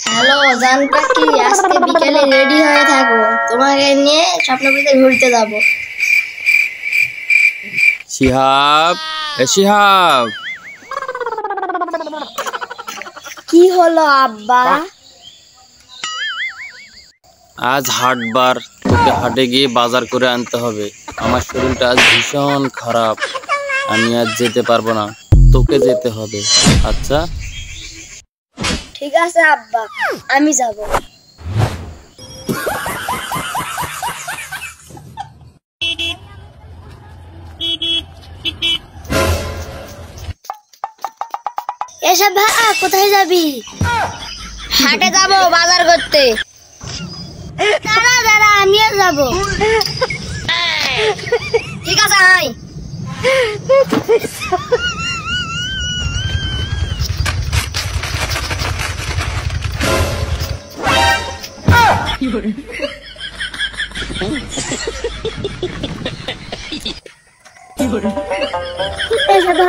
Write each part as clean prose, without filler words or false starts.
Hello জান পাখি, আজকে বিকেলে রেডি হয়ে থাকো, তোমাকে নিয়ে স্বপ্নপুরীতে ঘুরতে যাব। শিহাব, শিহাব, কি হলো আব্বা? আজ হাটবার, তোকে হাটে গিয়ে বাজার করে আনতে হবে। আমার শরীরটা আজ ভীষণ খারাপ, আমি আজ যেতে পারবো না, তোকে যেতে হবে। আচ্ছা ঠিক আছে আব্বা, আমি যাব। এসব ভাই কোথায় যাবি? হাটে যাব বাজার করতে। দাঁড়া দাঁড়া, আমিও যাব। ঠিক আছে আয়।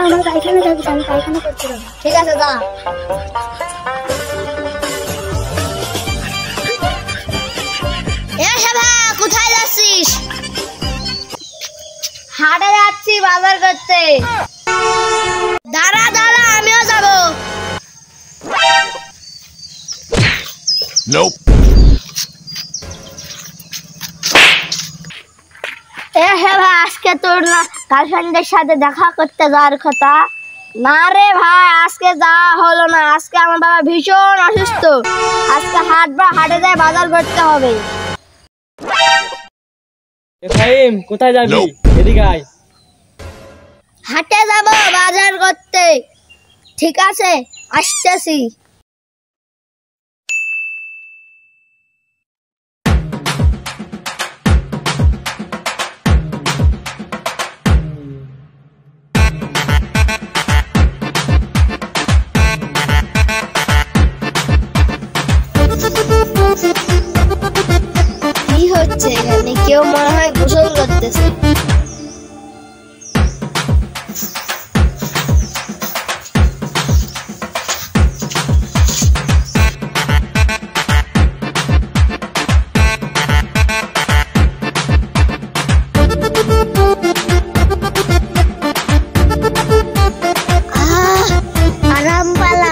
আমার পায়খানা যাবি, আমি পায়খানা করতে যাবো। ঠিক আছে যা। কোথায় যাচ্ছিস? হাটে যাচ্ছি বাজার করতে। দাঁড়া দাঁড়া, আমিও যাবো। আজকে তোর না গার্লফ্রেন্ডের সাথে দেখা করতে যাওয়ার কথা? না রে ভাই, আজকে যাওয়া হলো না। আজকে আমার বাবা ভীষণ অসুস্থ। আজকে হাটে যায় বাজার করতে হবে। ফাহিম, কোথায় যাবি? এদিকে আয়। হাটে যাব বাজার করতে। ঠিক আছে, আসতেছি। কি হচ্ছে এখানে? কেউ মনে হয় গোসল করতেছে। আরাম পালা।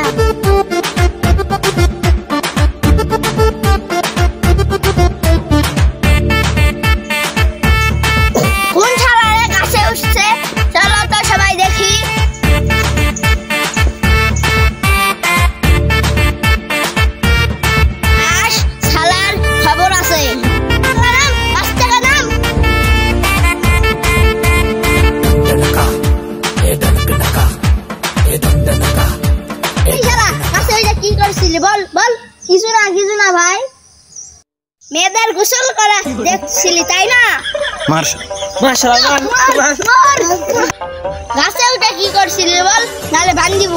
বল বল। কিছু না ভাই, মেয়েদের গোসল করা দেখছিলি তাই না? গাছে উঠে কি করছিলি বল, নাহলে ভাঙ দিব।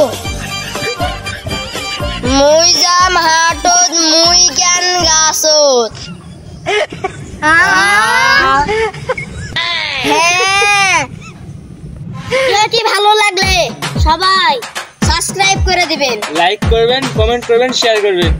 মুই যাম হাটত, মুই কেন গাছত? হ্যাঁ, ভিডিওটি ভালো লাগলে সবাই সাবস্ক্রাইব করে দিবেন, লাইক করবেন, কমেন্ট করবেন, শেয়ার করবেন।